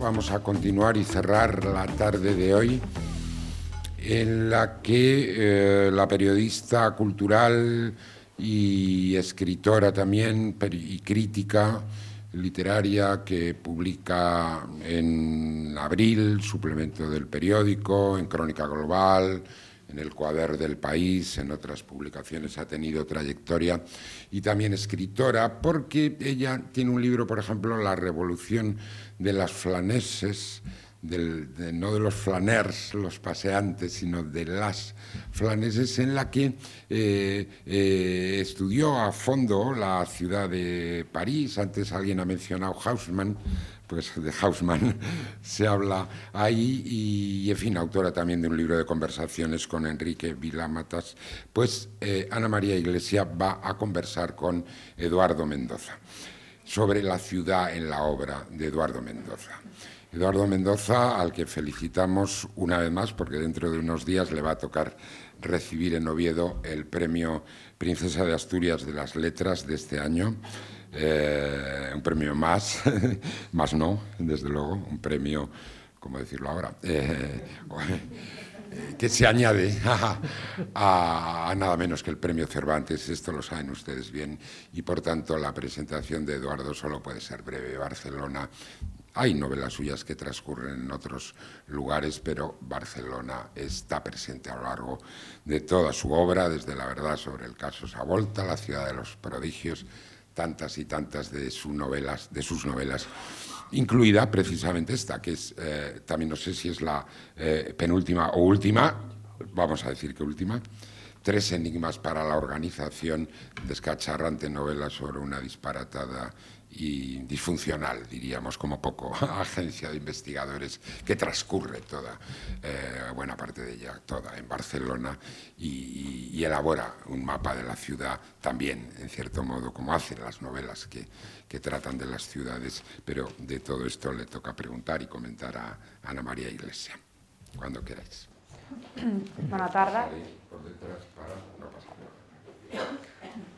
vamos a continuar y cerrar la tarde de hoy, en la que la periodista cultural y escritora también, y crítica literaria, que publica en Abril, suplemento del periódico, en Crónica Global, en el Quader del País, en otras publicaciones ha tenido trayectoria, y también escritora, porque ella tiene un libro, por ejemplo, La revolución de las flaneses, no de los flaners, los paseantes, sino de las flaneses, en la que estudió a fondo la ciudad de París. Antes alguien ha mencionado Haussmann, pues de Haussmann se habla ahí, y en fin, autora también de un libro de conversaciones con Enrique Vila-Matas. Pues Ana María Iglesias va a conversar con Eduardo Mendoza sobre la ciudad en la obra de Eduardo Mendoza. Eduardo Mendoza, al que felicitamos una vez más, porque dentro de unos días le va a tocar recibir en Oviedo el premio Princesa de Asturias de las Letras de este año. Un premio más, más no, desde luego, un premio, ¿cómo decirlo ahora? Que se añade a nada menos que el premio Cervantes, esto lo saben ustedes bien, y por tanto la presentación de Eduardo solo puede ser breve. Barcelona, hay novelas suyas que transcurren en otros lugares, pero Barcelona está presente a lo largo de toda su obra, desde La verdad sobre el caso Savolta, La ciudad de los prodigios, tantas y tantas de sus novelas, incluida precisamente esta, que es, también no sé si es la penúltima o última, vamos a decir que última, Tres enigmas para la organización, descacharrante novela sobre una disparatada y disfuncional, diríamos como poco, agencia de investigadores que transcurre toda, buena parte de ella, toda en Barcelona, y elabora un mapa de la ciudad también, en cierto modo, como hacen las novelas que tratan de las ciudades. Pero de todo esto le toca preguntar y comentar a Ana María Iglesias, cuando queráis. Buenas tardes.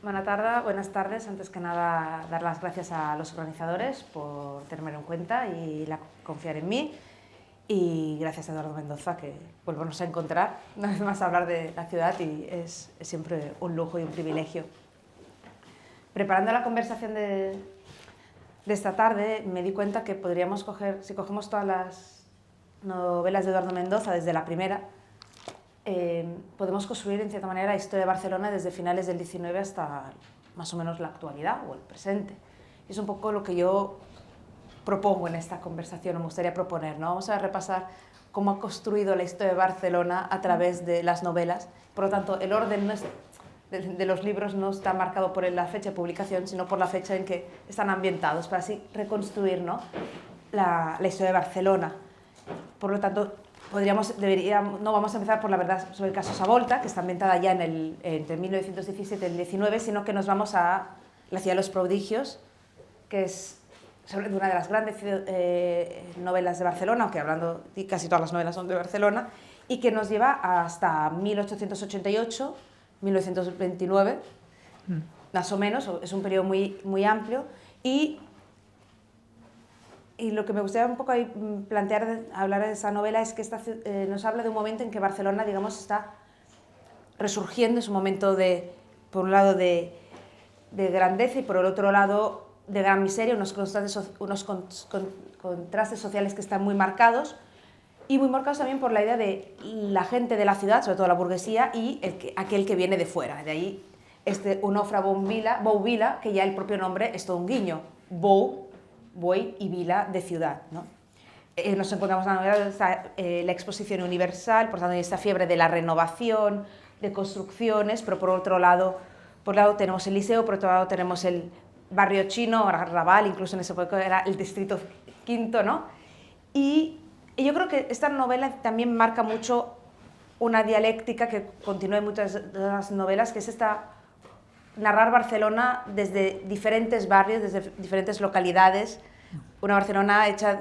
Buenas tardes. Antes que nada, dar las gracias a los organizadores por tenerme en cuenta y confiar en mí. Y gracias a Eduardo Mendoza, que volvemos a encontrar, una vez más a hablar de la ciudad, y es siempre un lujo y un privilegio. Preparando la conversación de esta tarde, me di cuenta que podríamos coger, si cogemos todas las novelas de Eduardo Mendoza desde la primera, podemos construir en cierta manera la historia de Barcelona desde finales del 19 hasta más o menos la actualidad o el presente. Y es un poco lo que yo propongo en esta conversación, o me gustaría proponer, ¿no? Vamos a repasar cómo ha construido la historia de Barcelona a través de las novelas. Por lo tanto, el orden de los libros no está marcado por la fecha de publicación, sino por la fecha en que están ambientados, para así reconstruir, ¿no?, la historia de Barcelona. Por lo tanto, no vamos a empezar por La verdad sobre el caso Savolta, que está ambientada ya entre 1917 y el 19, sino que nos vamos a La ciudad de los prodigios, que es una de las grandes novelas de Barcelona, aunque hablando, casi todas las novelas son de Barcelona, y que nos lleva hasta 1888, 1929, más o menos. Es un periodo muy, muy amplio, y lo que me gustaría un poco ahí plantear, hablar de esa novela, es que nos habla de un momento en que Barcelona, digamos, está resurgiendo. Es un momento, por un lado, de grandeza, y por el otro lado, de gran miseria, unos contrastes sociales que están muy marcados, y muy marcados también por la idea de la gente de la ciudad, sobre todo la burguesía, y aquel que viene de fuera. De ahí Onofre Bouvila, que ya el propio nombre es todo un guiño. Buey y Vila de ciudad, ¿no? Nos encontramos en la novela la exposición universal, por tanto, esta fiebre de la renovación, de construcciones, pero por otro lado tenemos el Liceo, por otro lado tenemos el barrio chino, Raval, incluso en ese momento era el distrito quinto, ¿no? Y yo creo que esta novela también marca mucho una dialéctica que continúa en muchas de las novelas, que es narrar Barcelona desde diferentes barrios, desde diferentes localidades. Una Barcelona hecha,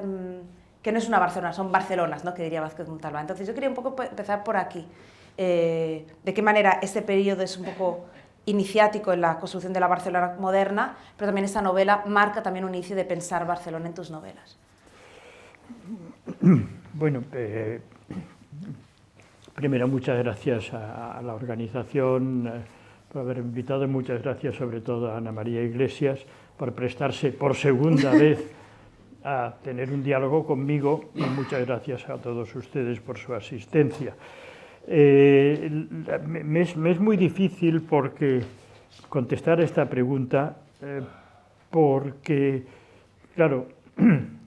que no es una Barcelona, son Barcelonas, ¿no?, que diría Vázquez Montalbán. Entonces yo quería un poco empezar por aquí. De qué manera este periodo es un poco iniciático en la construcción de la Barcelona moderna, pero también esta novela marca también un inicio de pensar Barcelona en tus novelas. Bueno, primero muchas gracias a la organización por haber invitado y muchas gracias sobre todo a Ana María Iglesias por prestarse por segunda vez a tener un diálogo conmigo y muchas gracias a todos ustedes por su asistencia. Me es muy difícil contestar esta pregunta porque, claro,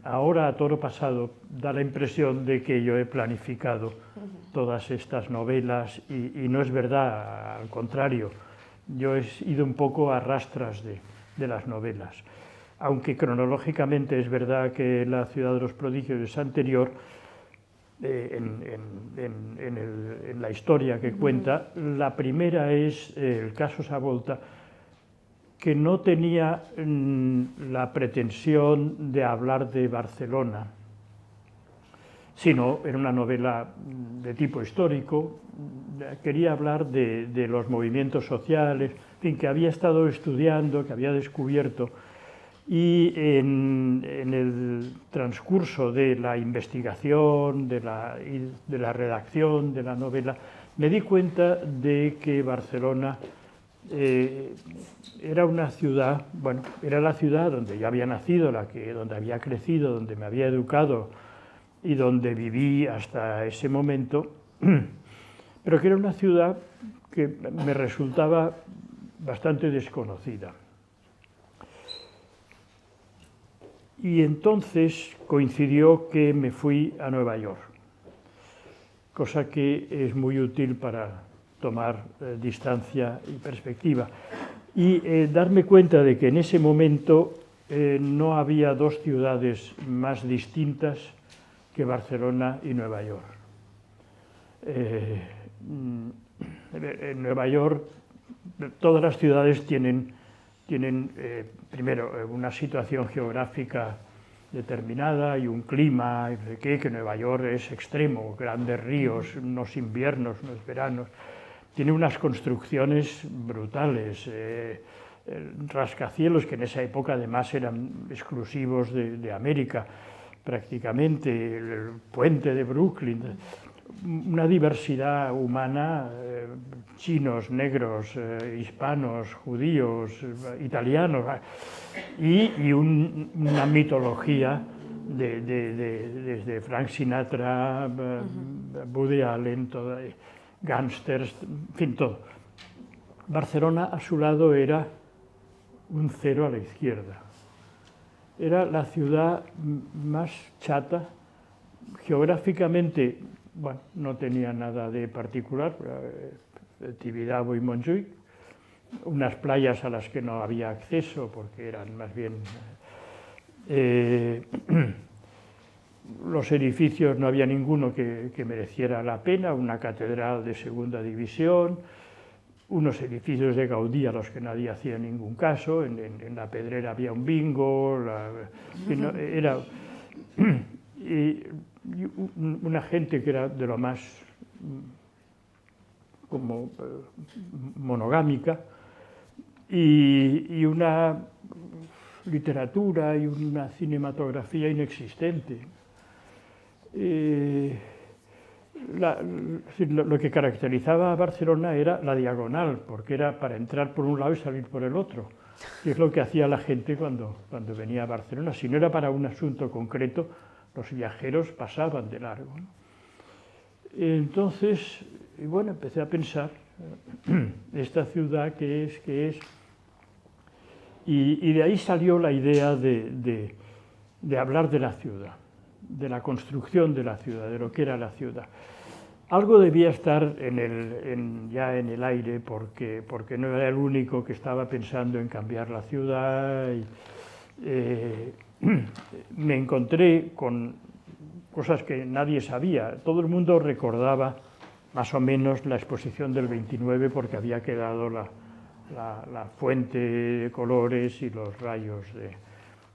ahora a toro pasado da la impresión de que yo he planificado todas estas novelas y no es verdad, al contrario, yo he ido un poco a rastras de las novelas. Aunque cronológicamente es verdad que La ciudad de los prodigios es anterior, en la historia que cuenta, la primera es el caso Savolta, que no tenía la pretensión de hablar de Barcelona, sino era una novela de tipo histórico, quería hablar de los movimientos sociales, en fin, que había estado estudiando, que había descubierto, y en el transcurso de la investigación, de la redacción de la novela, me di cuenta de que Barcelona era una ciudad, bueno, era la ciudad donde yo había nacido, donde había crecido, donde me había educado y donde viví hasta ese momento, pero que era una ciudad que me resultaba bastante desconocida. Y entonces coincidió que me fui a Nueva York, cosa que es muy útil para tomar distancia y perspectiva. Y darme cuenta de que en ese momento no había dos ciudades más distintas que Barcelona y Nueva York. En Nueva York todas las ciudades tienen primero una situación geográfica determinada y un clima, que Nueva York es extremo, grandes ríos, unos inviernos, unos veranos, tiene unas construcciones brutales, rascacielos que en esa época además eran exclusivos de América, prácticamente, el puente de Brooklyn, una diversidad humana, chinos, negros, hispanos, judíos, italianos, y una mitología desde Frank Sinatra, Woody Allen, gángsters, en fin, todo. Barcelona a su lado era un cero a la izquierda. Era la ciudad más chata, geográficamente. Bueno, no tenía nada de particular, Tibidabo y Montjuïc, unas playas a las que no había acceso porque eran más bien... los edificios no había ninguno que mereciera la pena, una catedral de segunda división, unos edificios de Gaudí a los que nadie hacía ningún caso, en la Pedrera había un bingo, era... Y una gente que era de lo más como monogámica y una literatura y una cinematografía inexistente. Lo que caracterizaba a Barcelona era la diagonal, porque era para entrar por un lado y salir por el otro, que es lo que hacía la gente cuando venía a Barcelona. Si no era para un asunto concreto, los viajeros pasaban de largo, ¿no? Entonces, bueno, empecé a pensar, esta ciudad, ¿qué es? Y de ahí salió la idea de hablar de la ciudad, de la construcción de la ciudad, de lo que era la ciudad. Algo debía estar ya en el aire, porque no era el único que estaba pensando en cambiar la ciudad. Me encontré con cosas que nadie sabía. Todo el mundo recordaba más o menos la exposición del 29 porque había quedado la fuente de colores y los rayos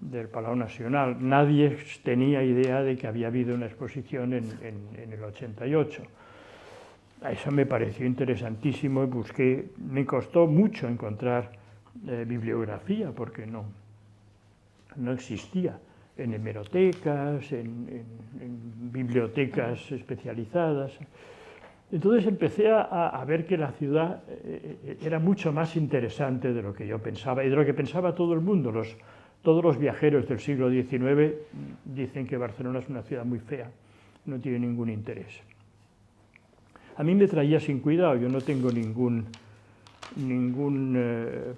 del Palau Nacional. Nadie tenía idea de que había habido una exposición en el 88. Eso me pareció interesantísimo y me costó mucho encontrar bibliografía porque no existía en hemerotecas, en bibliotecas especializadas. Entonces empecé a ver que la ciudad era mucho más interesante de lo que yo pensaba y de lo que pensaba todo el mundo. Todos los viajeros del siglo XIX dicen que Barcelona es una ciudad muy fea, no tiene ningún interés. A mí me traía sin cuidado, yo no tengo ningún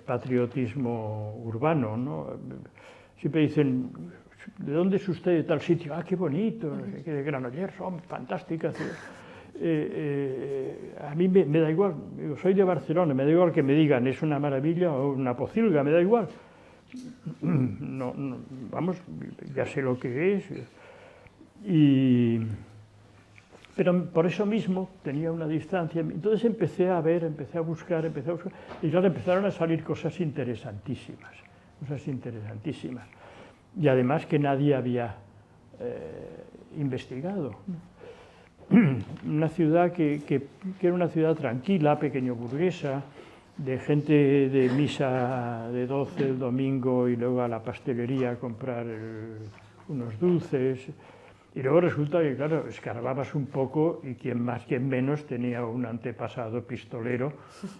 patriotismo urbano, ¿no? Siempre dicen, ¿de dónde es usted de tal sitio? ¡Ah, qué bonito! ¡Qué de Granollers! ¡Son fantásticas! A mí me da igual, soy de Barcelona, me da igual que me digan es una maravilla o una pocilga, me da igual. No, vamos, ya sé lo que es. Pero por eso mismo tenía una distancia. Entonces empecé a ver, empecé a buscar, y claro, empezaron a salir cosas interesantísimas. Y además que nadie había investigado. Una ciudad que era una ciudad tranquila, pequeño burguesa, de gente de misa de 12 el domingo y luego a la pastelería a comprar unos dulces. Y luego resulta que, claro, escarbabas un poco y quien más, quien menos tenía un antepasado pistolero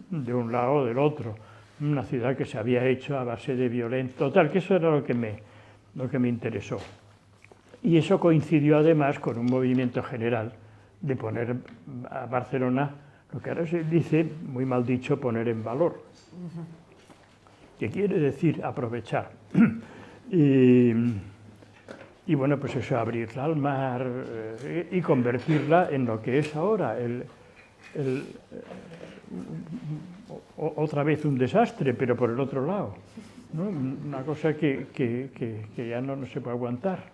de un lado o del otro. Una ciudad que se había hecho a base de violencia. Total, que eso era lo que me interesó. Y eso coincidió además con un movimiento general de poner a Barcelona, lo que ahora se dice, muy mal dicho, poner en valor. Que quiere decir aprovechar. Y bueno, pues eso, abrirla al mar y convertirla en lo que es ahora, otra vez un desastre, pero por el otro lado, ¿no? Una cosa que ya no se puede aguantar,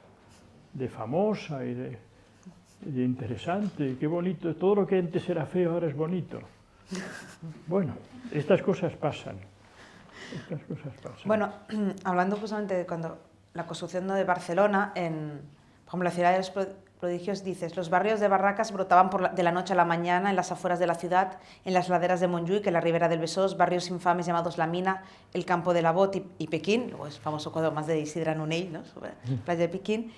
de famosa y de interesante, qué bonito, todo lo que antes era feo ahora es bonito. Bueno, estas cosas pasan. Bueno, hablando justamente de cuando la construcción de Barcelona, por ejemplo, la ciudad de los prodigios, dices, los barrios de barracas brotaban de la noche a la mañana en las afueras de la ciudad, en las laderas de Montjuïc, en la ribera del Besós, barrios infames llamados La Mina, el Campo de la Bot y Pekín, luego es famoso cuadro más de Isidre Nonell, ¿no? Sobre playa de Pekín.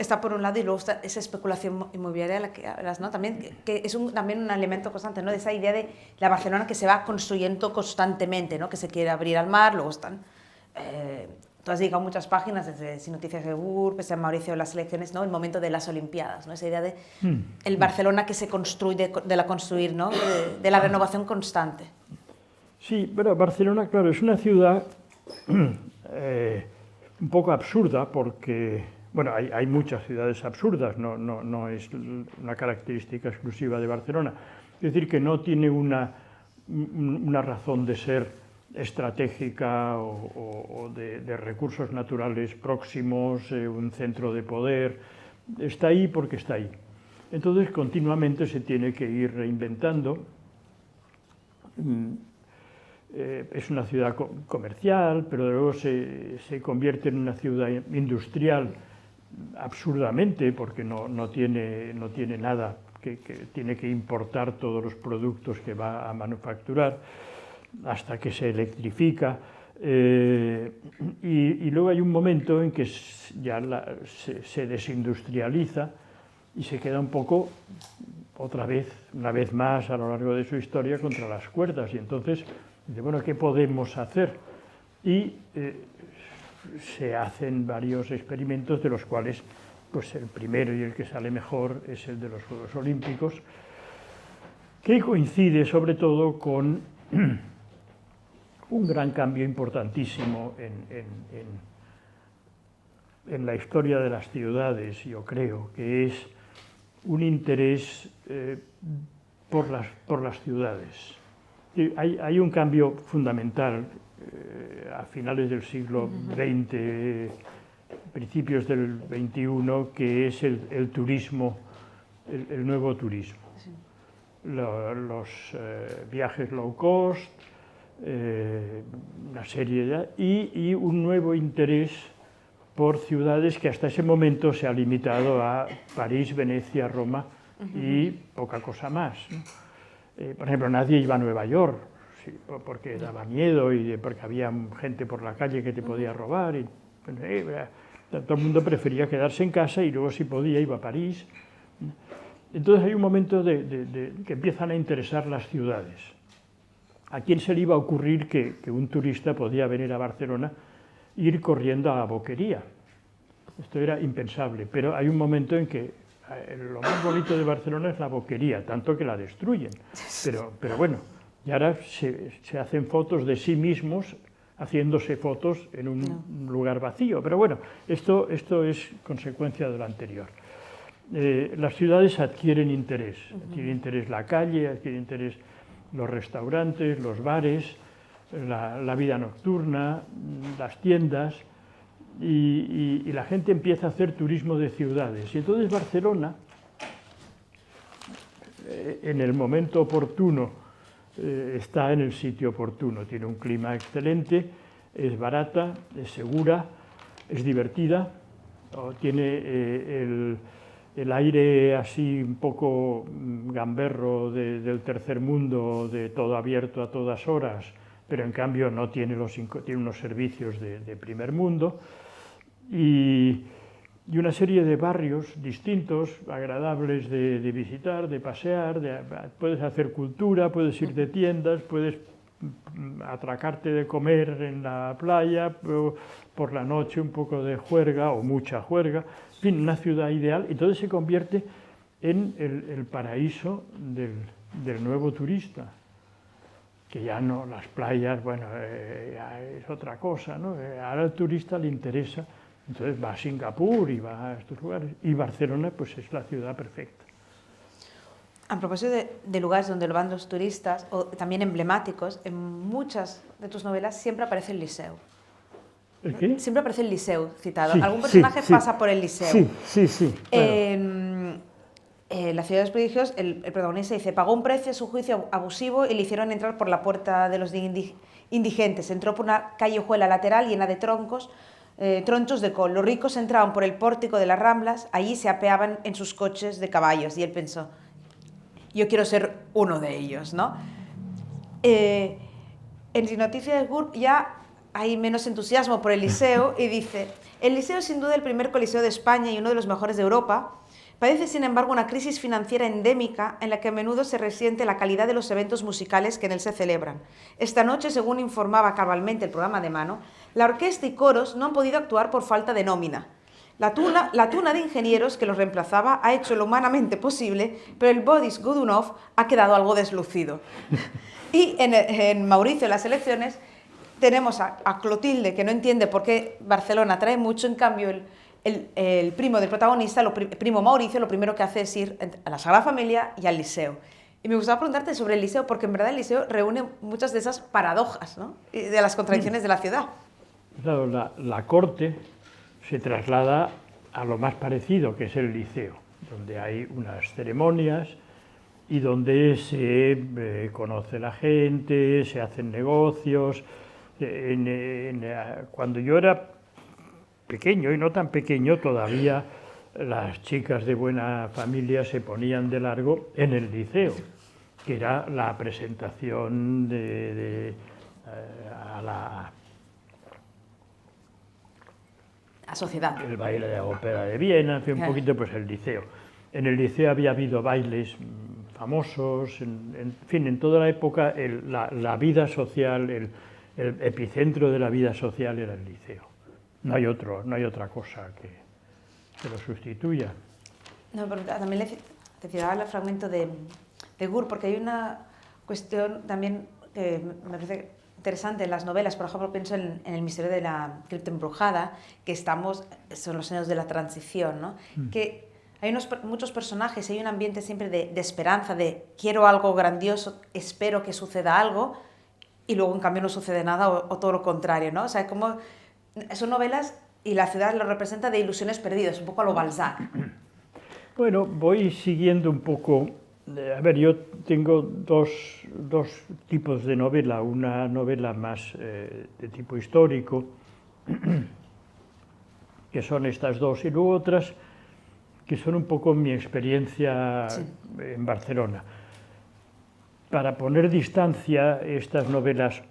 Está por un lado y luego está esa especulación inmobiliaria de la que hablas, ¿no? También, que es también un elemento constante, ¿no? De esa idea de la Barcelona que se va construyendo constantemente, ¿no? Que se quiere abrir al mar, luego están... tú has dedicado muchas páginas, desde Sin Noticias de URB, San Mauricio de las elecciones, ¿no? El momento de las Olimpiadas, ¿no? Esa idea de el Barcelona que se construye, de la construir, ¿no? De la renovación constante. Sí, pero Barcelona, claro, es una ciudad un poco absurda porque... Bueno, hay muchas ciudades absurdas, no es una característica exclusiva de Barcelona. Es decir, que no tiene una razón de ser estratégica o de recursos naturales próximos, un centro de poder. Está ahí porque está ahí. Entonces, continuamente se tiene que ir reinventando. Es una ciudad comercial, pero luego se convierte en una ciudad industrial absurdamente, porque no tiene nada, que tiene que importar todos los productos que va a manufacturar hasta que se electrifica. Y luego hay un momento en que ya se desindustrializa y se queda un poco, una vez más a lo largo de su historia, contra las cuerdas. Y entonces, bueno, ¿qué podemos hacer? Y se hacen varios experimentos, de los cuales pues el primero y el que sale mejor es el de los Juegos Olímpicos, que coincide sobre todo con un gran cambio importantísimo en la historia de las ciudades, yo creo, que es un interés por las ciudades. Hay un cambio fundamental a finales del siglo XX, principios del XXI, que es el turismo, el nuevo turismo. Sí. Los viajes low cost, una serie y un nuevo interés por ciudades que hasta ese momento se ha limitado a París, Venecia, Roma y poca cosa más. Por ejemplo, nadie iba a Nueva York, porque daba miedo y porque había gente por la calle que te podía robar. Todo el mundo prefería quedarse en casa y luego si podía iba a París. Entonces hay un momento que empiezan a interesar las ciudades. ¿A quién se le iba a ocurrir que un turista podía venir a Barcelona e ir corriendo a la Boquería? Esto era impensable, pero hay un momento en que lo más bonito de Barcelona es la Boquería, tanto que la destruyen. Pero bueno, y ahora se hacen fotos de sí mismos haciéndose fotos en un lugar vacío. Pero bueno, esto es consecuencia de lo anterior. Las ciudades adquieren interés la calle, adquiere interés los restaurantes, los bares, la vida nocturna, las tiendas, y la gente empieza a hacer turismo de ciudades. Y entonces Barcelona, en el momento oportuno, está en el sitio oportuno, tiene un clima excelente, es barata, es segura, es divertida, tiene el aire así un poco gamberro del tercer mundo, de todo abierto a todas horas, pero en cambio no tiene unos servicios de primer mundo, y una serie de barrios distintos, agradables de visitar, de pasear, puedes hacer cultura, puedes ir de tiendas, puedes atracarte de comer en la playa, por la noche un poco de juerga o mucha juerga, en fin, una ciudad ideal. Entonces se convierte en el paraíso del nuevo turista, que ya no, las playas, bueno, ya es otra cosa, ¿no? Ahora al turista le interesa, entonces va a Singapur y va a estos lugares, y Barcelona pues es la ciudad perfecta. A propósito de lugares donde van los turistas, o también emblemáticos, en muchas de tus novelas siempre aparece el Liceu. ¿El qué? Siempre aparece el Liceu citado. Sí, Algún personaje sí. pasa por el Liceu. Sí. En La ciudad de los prodigios, el protagonista dice: pagó un precio a su juicio abusivo y le hicieron entrar por la puerta de los indigentes. Entró por una callejuela lateral llena de tronchos de col. Los ricos entraban por el pórtico de las Ramblas, allí se apeaban en sus coches de caballos. Y él pensó: yo quiero ser uno de ellos, ¿no? En Sin Noticias de GURB ya hay menos entusiasmo por el Liceu y dice: el Liceu es sin duda el primer coliseo de España y uno de los mejores de Europa. Padece, sin embargo, una crisis financiera endémica en la que a menudo se resiente la calidad de los eventos musicales que en él se celebran. Esta noche, según informaba cabalmente el programa de mano, la orquesta y coros no han podido actuar por falta de nómina. La tuna de ingenieros que los reemplazaba ha hecho lo humanamente posible, pero el Boris Godunov ha quedado algo deslucido. Y en Mauricio, en las elecciones, tenemos a Clotilde, que no entiende por qué Barcelona atrae mucho, en cambio el primo del protagonista, primo Mauricio, lo primero que hace es ir a la Sagrada Familia y al Liceu. Y me gustaría preguntarte sobre el Liceu, porque en verdad el Liceu reúne muchas de esas paradojas, ¿no? Y de las contradicciones de la ciudad. Claro, la corte se traslada a lo más parecido, que es el Liceo, donde hay unas ceremonias y donde se conoce la gente, se hacen negocios. Cuando yo era pequeño, y no tan pequeño, todavía las chicas de buena familia se ponían de largo en el Liceo, que era la presentación a la sociedad. El baile de la ópera de Viena, en fin, un poquito pues el Liceo. En el Liceo había habido bailes famosos, en fin, en toda la época la vida social, el epicentro de la vida social era el Liceo. No hay otra cosa que lo sustituya. No, pero también te citaba el fragmento de GURB, porque hay una cuestión también que me parece interesante en las novelas. Por ejemplo, pienso en El misterio de la cripta embrujada, que son los años de la transición, ¿no? Que hay muchos personajes, hay un ambiente siempre de esperanza, de quiero algo grandioso, espero que suceda algo, y luego en cambio no sucede nada, o todo lo contrario, ¿no? O sea, como son novelas y la ciudad lo representa de ilusiones perdidas, un poco a lo Balzac. Bueno, voy siguiendo un poco. A ver, yo tengo dos tipos de novela. Una novela más de tipo histórico, que son estas dos, y luego otras que son un poco mi experiencia en Barcelona. Para poner distancia, estas novelas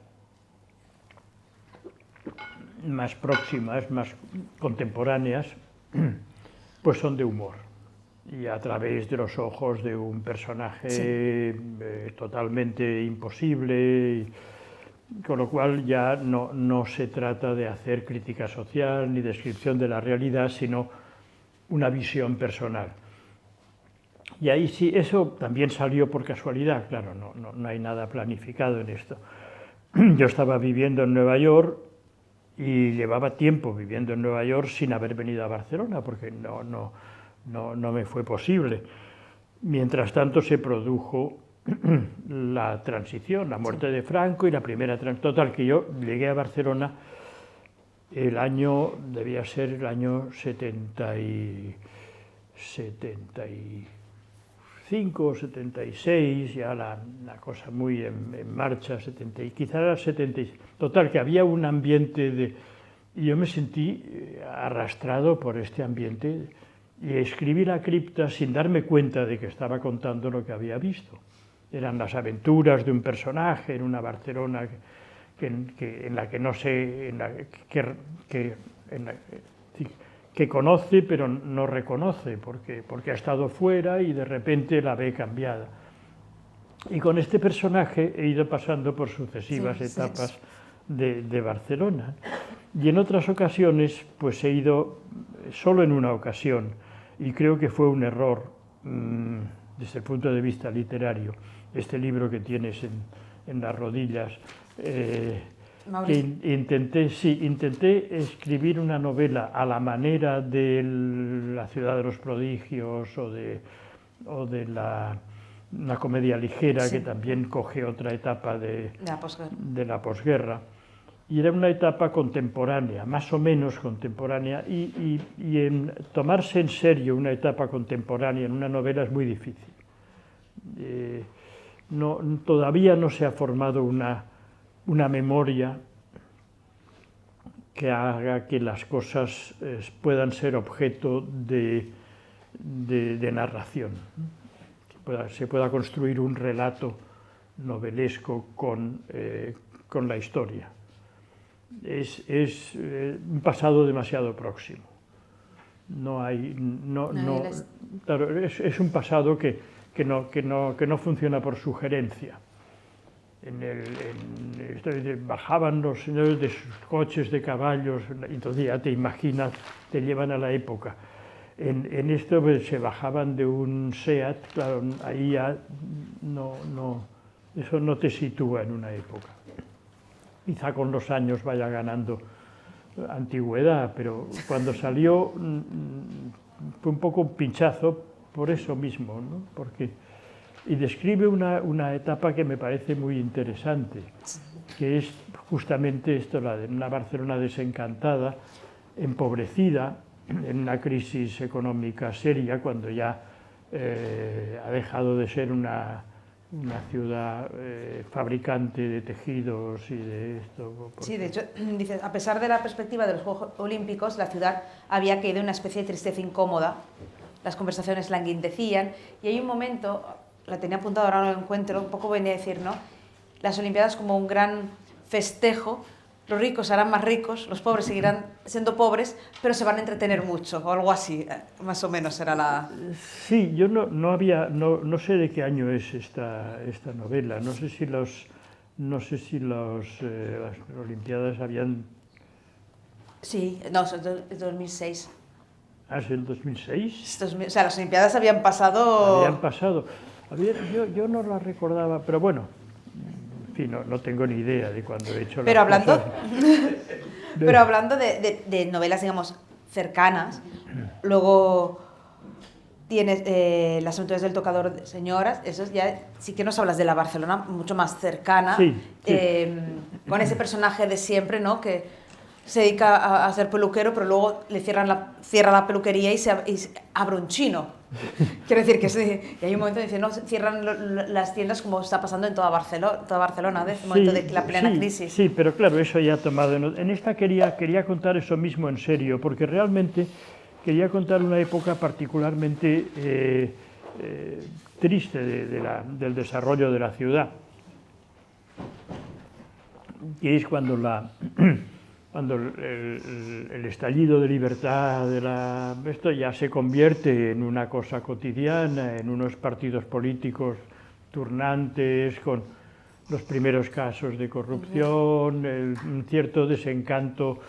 más próximas, más contemporáneas, pues son de humor. Y a través de los ojos de un personaje totalmente imposible, con lo cual ya no se trata de hacer crítica social ni descripción de la realidad, sino una visión personal. Y ahí sí, eso también salió por casualidad, claro, no hay nada planificado en esto. Yo estaba viviendo en Nueva York y llevaba tiempo viviendo en Nueva York sin haber venido a Barcelona, porque no me fue posible. Mientras tanto se produjo la transición, la muerte de Franco y la primera transición. Total, que yo llegué a Barcelona el año, debía ser el año 75 o 76, ya la cosa muy en marcha, quizá era 76. Total, que había un ambiente y yo me sentí arrastrado por este ambiente y escribí La cripta sin darme cuenta de que estaba contando lo que había visto. Eran las aventuras de un personaje en una Barcelona en la que no sé, que conoce pero no reconoce porque ha estado fuera y de repente la ve cambiada. Y con este personaje he ido pasando por sucesivas etapas de Barcelona. Y en otras ocasiones pues he ido, solo en una ocasión, y creo que fue un error desde el punto de vista literario, este libro que tienes en las rodillas, que intenté escribir una novela a la manera de La ciudad de los prodigios o de una comedia ligera que también coge otra etapa de la posguerra. Y era una etapa contemporánea, más o menos contemporánea, y en tomarse en serio una etapa contemporánea en una novela es muy difícil. Todavía no se ha formado una memoria que haga que las cosas puedan ser objeto de narración, que se pueda construir un relato novelesco con la historia. Es un pasado demasiado próximo. Claro, es un pasado que no funciona por sugerencia. Bajaban los señores de sus coches de caballos, entonces ya te imaginas, te llevan a la época. En esto pues, se bajaban de un SEAT, claro, ahí ya eso no te sitúa en una época. Quizá con los años vaya ganando antigüedad, pero cuando salió fue un poco un pinchazo por eso mismo, ¿no? Y describe una etapa que me parece muy interesante, que es justamente esto, la de una Barcelona desencantada, empobrecida, en una crisis económica seria, cuando ya ha dejado de ser una ciudad fabricante de tejidos y de esto. Sí, de hecho, dice, a pesar de la perspectiva de los Juegos Olímpicos, la ciudad había caído en una especie de tristeza incómoda, las conversaciones languidecían, y hay un momento, la tenía apuntado, ahora no lo encuentro, un poco venía a decir, ¿no? Las Olimpiadas como un gran festejo, los ricos serán más ricos, los pobres seguirán siendo pobres, pero se van a entretener mucho, o algo así, más o menos era la... Sí, yo no sé de qué año es esta novela, no sé si las Olimpiadas habían... Sí, no, es 2006. ¿Ah, es el 2006? O sea, las Olimpiadas habían pasado... Habían pasado. Yo no las recordaba, pero bueno, en fin, no tengo ni idea de cuándo he hecho pero las cosas. Pero hablando de novelas, digamos, cercanas, luego tienes Las aventuras del tocador de señoras, eso ya sí que nos hablas de la Barcelona mucho más cercana, sí. Con ese personaje de siempre, ¿no? Que se dedica a ser peluquero, pero luego le cierra la peluquería y abre un chino. Quiero decir que sí, y hay un momento en que no cierran las tiendas como está pasando en toda Barcelona, desde el momento de la plena crisis. Sí, pero claro, eso ya ha tomado... En esta quería contar eso mismo en serio, porque realmente quería contar una época particularmente triste del desarrollo de la ciudad, que es cuando cuando el estallido de libertad esto ya se convierte en una cosa cotidiana, en unos partidos políticos turnantes, con los primeros casos de corrupción, un cierto desencanto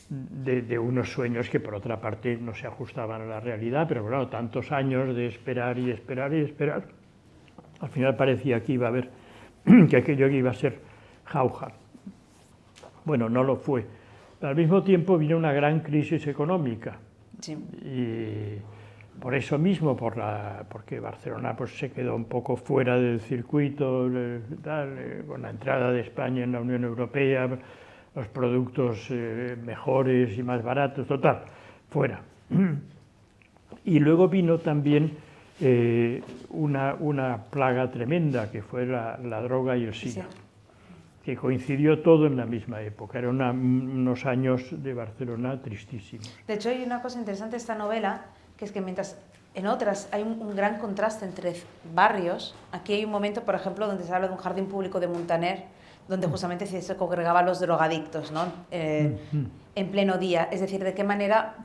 de unos sueños que por otra parte no se ajustaban a la realidad, pero claro, tantos años de esperar y esperar y esperar, al final parecía que iba a haber, que aquello iba a ser jauja. Bueno, no lo fue. Al mismo tiempo vino una gran crisis económica. Sí. Y por eso mismo, porque Barcelona pues, se quedó un poco fuera del circuito, con la entrada de España en la Unión Europea, los productos mejores y más baratos, total, fuera. Y luego vino también una plaga tremenda, que fue la droga y el SIDA. Sí. Que coincidió todo en la misma época. Eran unos años de Barcelona tristísimos. De hecho, hay una cosa interesante de esta novela, que es que mientras en otras hay un gran contraste entre barrios, aquí hay un momento, por ejemplo, donde se habla de un jardín público de Muntaner, donde justamente se congregaban los drogadictos, ¿no? En pleno día. Es decir, de qué manera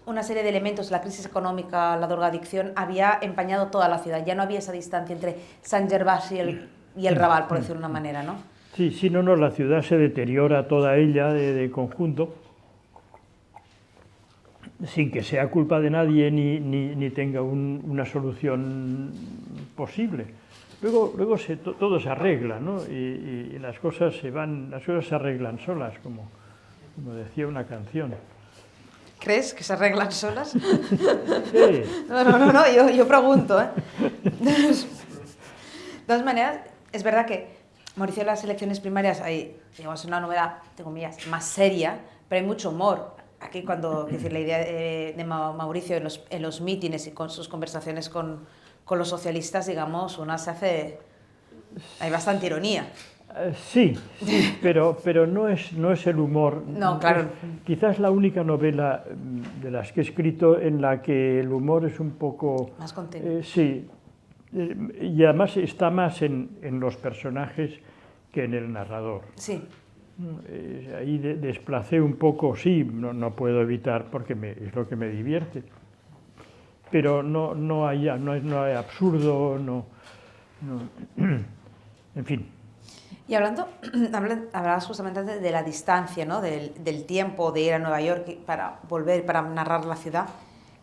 una serie de elementos, la crisis económica, la drogadicción, había empañado toda la ciudad. Ya no había esa distancia entre Sant Gervasi y el Raval, por decirlo de una manera, ¿no? Sí, sí, no, la ciudad se deteriora toda ella de conjunto, sin que sea culpa de nadie ni tenga una solución posible. Luego todo se arregla, ¿no? Y las cosas se arreglan solas, como decía una canción. ¿Crees que se arreglan solas? Sí. No, yo pregunto, ¿eh? De todas maneras, es verdad que Mauricio, en las elecciones primarias hay, digamos, una novela, entre comillas, más seria, pero hay mucho humor. Aquí es decir, la idea de Mauricio en los mítines y con sus conversaciones con los socialistas, digamos, hay bastante ironía. Sí, pero no es el humor. No, claro. Quizás la única novela de las que he escrito en la que el humor es un poco... Más contenido. Sí. Y además está más en los personajes que en el narrador. Sí. Ahí desplacé un poco, sí, no puedo evitar porque es lo que me divierte. Pero no hay absurdo, en fin. Y hablabas justamente de la distancia, ¿no? del tiempo de ir a Nueva York para volver, para narrar la ciudad.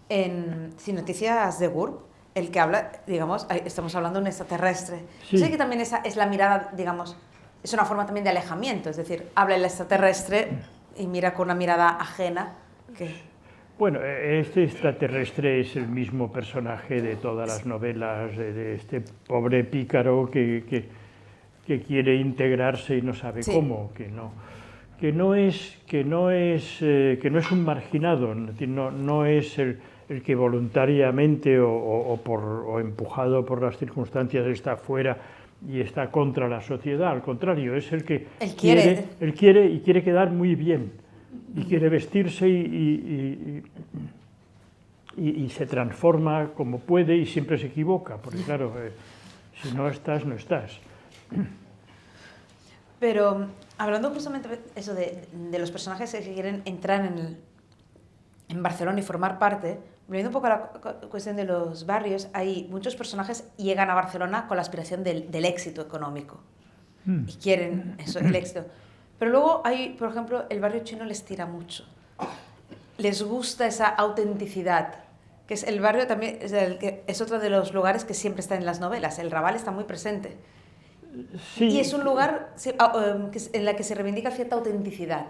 En Sin Noticias de GURB, el que habla, digamos, estamos hablando de un extraterrestre. Sí. Sé que también esa es la mirada, digamos, es una forma también de alejamiento, es decir, habla el extraterrestre y mira con una mirada ajena. Bueno, este extraterrestre es el mismo personaje de todas las novelas, de este pobre pícaro que quiere integrarse y no sabe cómo, que no es un marginado, no es el que voluntariamente o empujado por las circunstancias está fuera y está contra la sociedad. Al contrario, es el que quiere quedar muy bien y quiere vestirse y se transforma como puede y siempre se equivoca, porque claro, si no estás, no estás. Pero hablando justamente eso de los personajes que quieren entrar en Barcelona y formar parte, volviendo un poco a la cuestión de los barrios, hay muchos personajes que llegan a Barcelona con la aspiración del éxito económico y quieren eso, el éxito. Pero luego hay, por ejemplo, el barrio chino les tira mucho. Les gusta esa autenticidad, que es el barrio también, es otro de los lugares que siempre está en las novelas. El Raval está muy presente. Sí. Y es un lugar en el que se reivindica cierta autenticidad.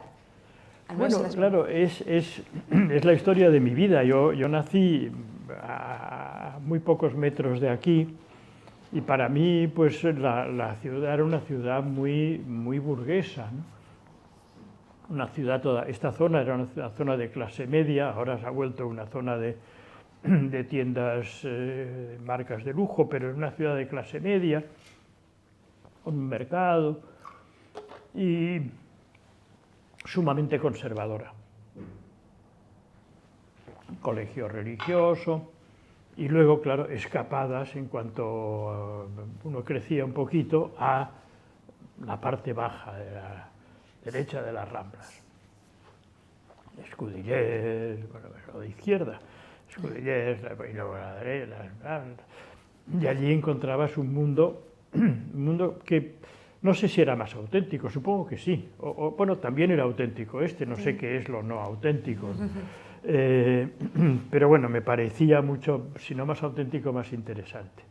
Bueno, claro, es la historia de mi vida. Yo nací a muy pocos metros de aquí y para mí pues la ciudad era una ciudad muy burguesa, ¿no? Esta zona era una zona de clase media, ahora se ha vuelto una zona de tiendas, marcas de lujo, pero es una ciudad de clase media, con un mercado y sumamente conservadora. Colegio religioso y luego, claro, escapadas en cuanto uno crecía un poquito a la parte baja derecha de las Ramblas. Escudillers, bueno, lo de izquierda, Escudillers, y luego la derecha, y allí encontrabas un mundo que no sé si era más auténtico, supongo que sí, bueno, también era auténtico no sé qué es lo no auténtico, pero bueno, me parecía mucho, si no más auténtico, más interesante.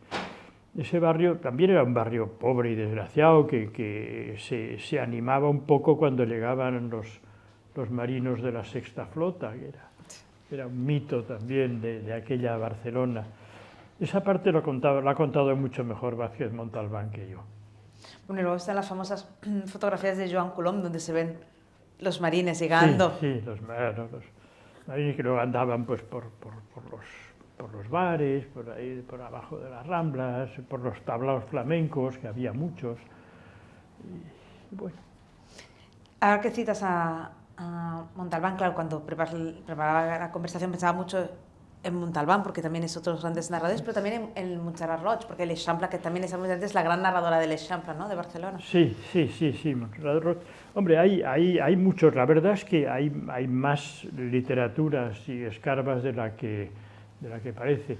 Ese barrio también era un barrio pobre y desgraciado que se animaba un poco cuando llegaban los marinos de la Sexta Flota, que era un mito también de aquella Barcelona. Esa parte la ha contado mucho mejor Vázquez Montalbán que yo. Bueno, y luego están las famosas fotografías de Joan Colom, donde se ven los marines llegando. Sí, los marines que luego andaban pues, por los bares, por ahí, por abajo de las Ramblas, por los tablaos flamencos, que había muchos. Y bueno. Ahora que citas a Montalbán, claro, cuando preparaba la conversación pensaba mucho en Montalbán, porque también es otro de los grandes narradores, pero también en Montserrat Roig, porque l'Eixample, que también es la gran narradora del l'Eixample, ¿no?, de Barcelona. Sí, Montserrat Roig. Hombre, hay muchos. La verdad es que hay más literaturas y escarbas de la que parece.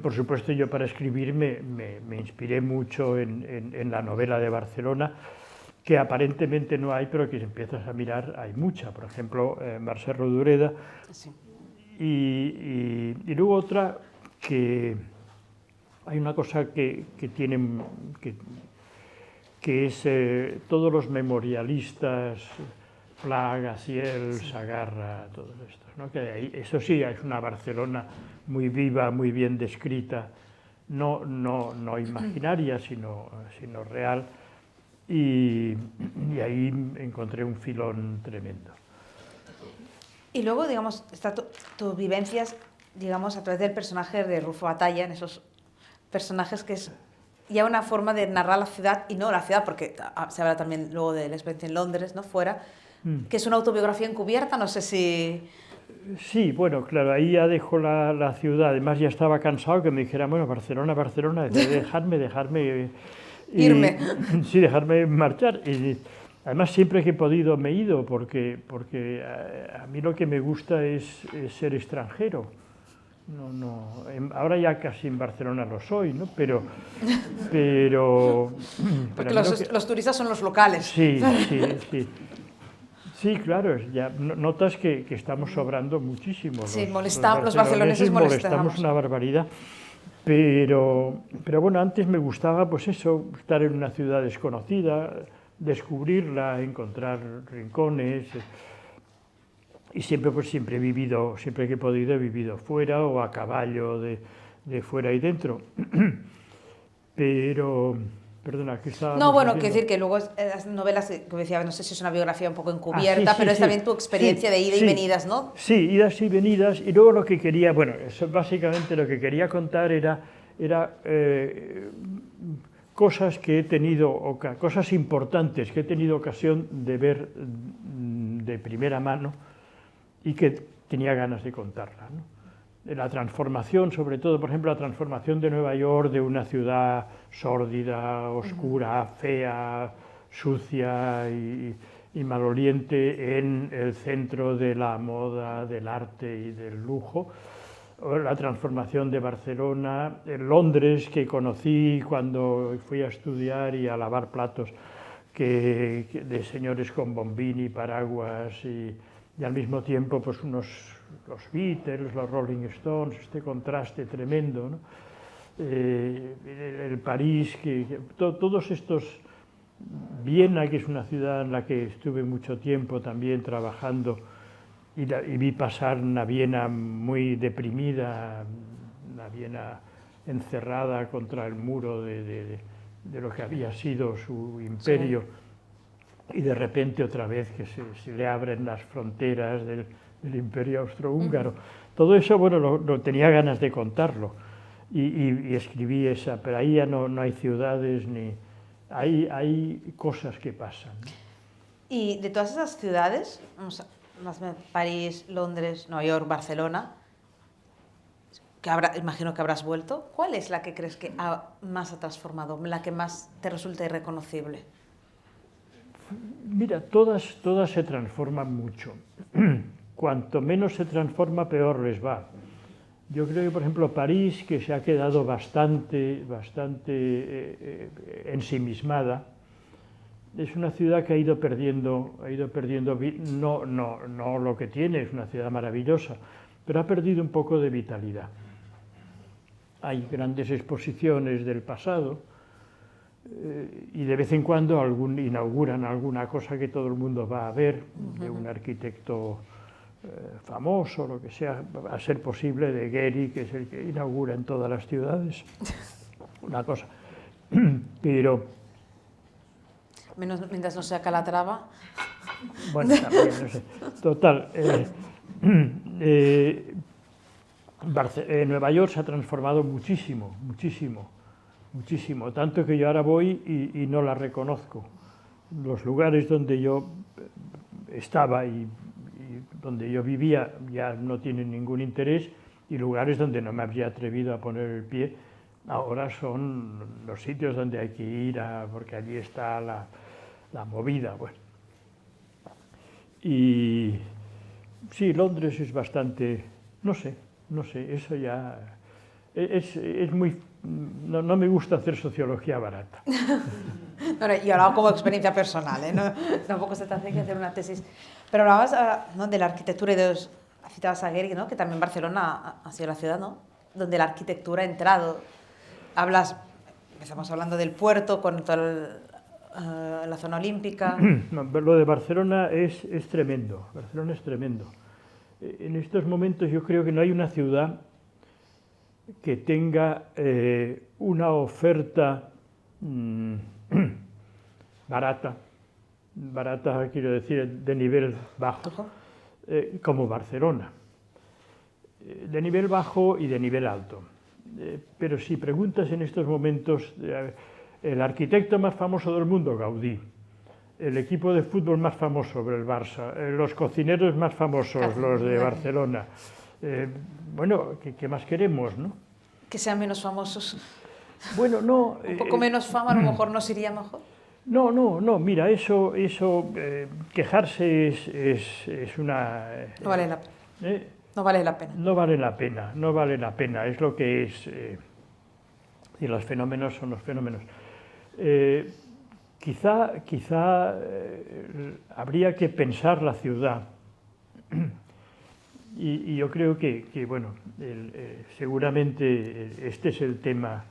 Por supuesto, yo para escribir me inspiré mucho en la novela de Barcelona, que aparentemente no hay, pero que si empiezas a mirar hay mucha. Por ejemplo, Mercè Rodoreda. Sí. Y luego otra que hay una cosa que tienen que es todos los memorialistas, Pla, Gaziel, Sagarra, todos estos, ¿no? Que eso sí, es una Barcelona muy viva, muy bien descrita, no imaginaria, sino real, y ahí encontré un filón tremendo. Y luego, digamos, está tus vivencias, digamos, a través del personaje de Rufo Batalla, en esos personajes que es ya una forma de narrar la ciudad, y no la ciudad, porque se habla también luego de la experiencia en Londres, ¿no?, fuera, que es una autobiografía encubierta, no sé si... Sí, bueno, claro, ahí ya dejo la ciudad, además ya estaba cansado que me dijera, bueno, Barcelona, dejarme... Irme. Sí, dejarme marchar. Y además siempre que he podido me he ido, porque a mí lo que me gusta es ser extranjero. Ahora ya casi en Barcelona lo soy, ¿no? Pero porque los turistas son los locales. Sí. Sí, claro, ya notas que estamos sobrando muchísimo. Sí, los barceloneses molestamos una barbaridad. Pero bueno, antes me gustaba pues eso, estar en una ciudad desconocida, descubrirla, encontrar rincones. Y siempre he vivido, siempre que he podido, he vivido fuera o a caballo de fuera y dentro. Pero, perdona, ¿qué estaba diciendo? No, bueno, quiero decir que luego las novelas, como decía, no sé si es una biografía un poco encubierta, pero es también tu experiencia de ida y venidas, ¿no? Sí, idas y venidas. Y luego lo que quería, bueno, eso básicamente lo que quería contar era cosas que he tenido, cosas importantes que he tenido ocasión de ver de primera mano y que tenía ganas de contarla, ¿no? La transformación, sobre todo, por ejemplo, la transformación de Nueva York de una ciudad sórdida, oscura, fea, sucia y maloliente en el centro de la moda, del arte y del lujo. O la transformación de Barcelona, en Londres, que conocí cuando fui a estudiar y a lavar platos de señores con bombín y paraguas y al mismo tiempo pues los Beatles, los Rolling Stones, este contraste tremendo, ¿no? El París, todos estos, Viena, que es una ciudad en la que estuve mucho tiempo también trabajando y vi pasar una Viena muy deprimida, una Viena encerrada contra el muro de lo que había sido su imperio. Sí. Y de repente otra vez que se le abren las fronteras del imperio austrohúngaro. Todo eso, bueno, lo tenía ganas de contarlo y escribí esa, pero ahí ya no hay ciudades ni... Hay cosas que pasan. Y de todas esas ciudades, París, Londres, Nueva York, Barcelona, imagino que habrás vuelto, ¿cuál es la que crees que más ha transformado, la que más te resulta irreconocible? Mira, todas se transforman mucho. Cuanto menos se transforma, peor les va. Yo creo que, por ejemplo, París, que se ha quedado bastante ensimismada, es una ciudad que ha ido perdiendo, no lo que tiene, es una ciudad maravillosa, pero ha perdido un poco de vitalidad. Hay grandes exposiciones del pasado y de vez en cuando inauguran alguna cosa que todo el mundo va a ver, de un arquitecto famoso, lo que sea, a ser posible, de Gehry, que es el que inaugura en todas las ciudades, una cosa. Pero... Mientras no sea Calatrava. Bueno, también, no sé. Total, Nueva York se ha transformado muchísimo, tanto que yo ahora voy y no la reconozco. Los lugares donde yo estaba y donde yo vivía ya no tienen ningún interés, y lugares donde no me habría atrevido a poner el pie ahora son los sitios donde hay que ir porque allí está la movida. Bueno. Y sí, Londres es bastante, no sé, eso ya es muy... No me gusta hacer sociología barata. Y hablaba como experiencia personal, ¿eh? No, tampoco se te hace que hacer una tesis. Pero hablabas ahora, ¿no?, de la arquitectura y citabas a Gehry, ¿no?, que también Barcelona ha sido la ciudad, ¿no?, donde la arquitectura ha entrado. Empezamos hablando del puerto con toda la zona olímpica. No, lo de Barcelona es tremendo. Barcelona es tremendo. En estos momentos yo creo que no hay una ciudad que tenga una oferta barata quiero decir, de nivel bajo, como Barcelona. De nivel bajo y de nivel alto. Pero si preguntas en estos momentos, el arquitecto más famoso del mundo, Gaudí, el equipo de fútbol más famoso, el Barça, los cocineros más famosos, los de Barcelona. Bueno, ¿qué más queremos, no? Que sean menos famosos. Bueno, no... Un poco menos fama a lo mejor nos iría mejor. No, mira, eso quejarse es una... No vale la pena. No vale la pena. No vale la pena, es lo que es. Y los fenómenos son los fenómenos. Quizá habría que pensar la ciudad. Y yo creo que bueno, seguramente este es el tema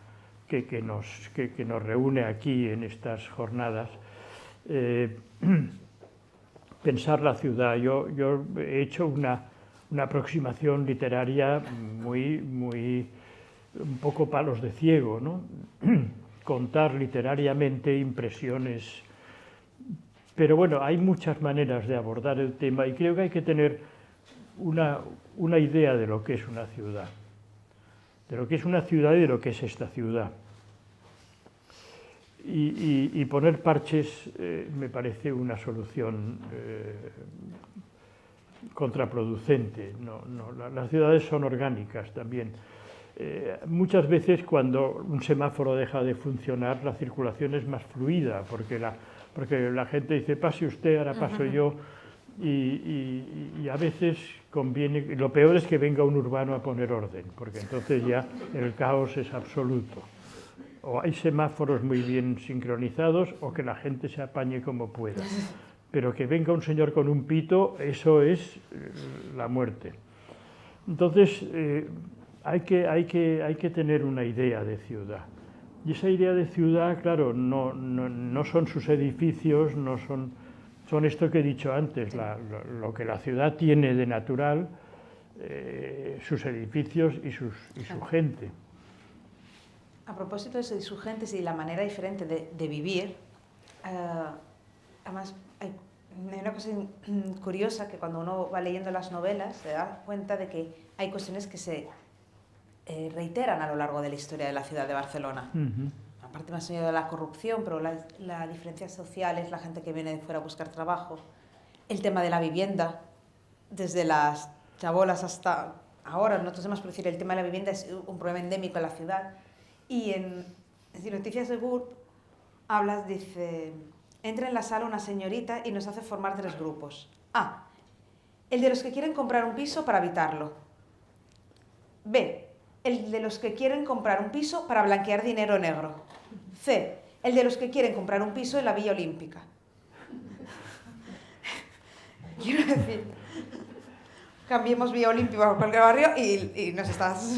que nos reúne aquí en estas jornadas. Pensar la ciudad. Yo he hecho una aproximación literaria muy un poco palos de ciego, ¿no? Contar literariamente impresiones. Pero bueno, hay muchas maneras de abordar el tema y creo que hay que tener una idea de lo que es una ciudad. De lo que es una ciudad y de lo que es esta ciudad. Y poner parches me parece una solución contraproducente. Las ciudades son orgánicas también. Muchas veces cuando un semáforo deja de funcionar, la circulación es más fluida, porque la gente dice, pase usted, ahora paso yo, y a veces conviene. Lo peor es que venga un urbano a poner orden, porque entonces ya el caos es absoluto. O hay semáforos muy bien sincronizados, o que la gente se apañe como pueda. Pero que venga un señor con un pito, eso es la muerte. Entonces, hay que tener una idea de ciudad. Y esa idea de ciudad, claro, no son sus edificios, son esto que he dicho antes, lo que la ciudad tiene de natural, sus edificios y su gente. A propósito de eso, de su gente y la manera diferente de vivir, además hay una cosa curiosa, que cuando uno va leyendo las novelas se da cuenta de que hay cuestiones que se reiteran a lo largo de la historia de la ciudad de Barcelona. Aparte me ha enseñado de la corrupción, pero la diferencia social es la gente que viene de fuera a buscar trabajo. El tema de la vivienda, desde las chabolas hasta ahora, nosotros hemos por decir, el tema de la vivienda es un problema endémico en la ciudad. Y en Noticias de GURB hablas, dice, Entra en la sala una señorita y nos hace formar 3 grupos. A. El de los que quieren comprar un piso para habitarlo. B. El de los que quieren comprar un piso para blanquear dinero negro. C. El de los que quieren comprar un piso en la Villa Olímpica. Quiero decir, cambiemos Villa Olímpica por cualquier barrio y nos estás...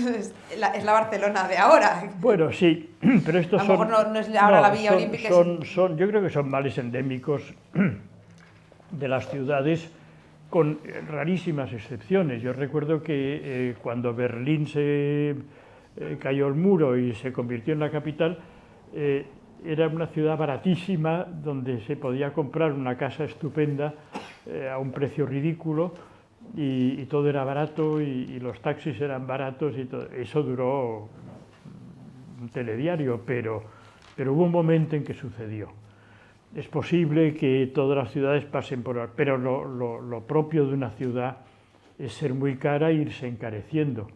Es la Barcelona de ahora. Bueno, sí, pero estos A lo son... mejor no es ahora la Villa Olímpica. Yo creo que son males endémicos de las ciudades, con rarísimas excepciones. Yo recuerdo que cuando Berlín se cayó el muro y se convirtió en la capital, era una ciudad baratísima donde se podía comprar una casa estupenda a un precio ridículo y todo era barato y los taxis eran baratos y todo. Eso duró un telediario, pero hubo un momento en que sucedió. Es posible que todas las ciudades pasen por... Pero lo propio de una ciudad es ser muy cara e irse encareciendo.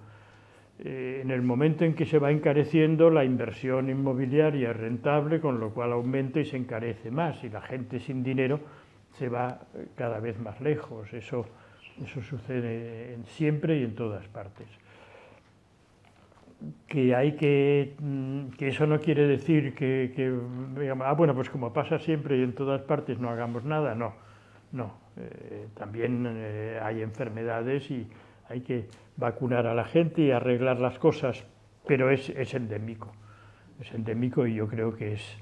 En el momento en que se va encareciendo, la inversión inmobiliaria es rentable, con lo cual aumenta y se encarece más. Y la gente sin dinero se va cada vez más lejos. Eso sucede siempre y en todas partes. Que eso no quiere decir que digamos, bueno, pues como pasa siempre y en todas partes no hagamos nada, no. También hay enfermedades y hay que vacunar a la gente y arreglar las cosas, pero es endémico. Es endémico y yo creo que es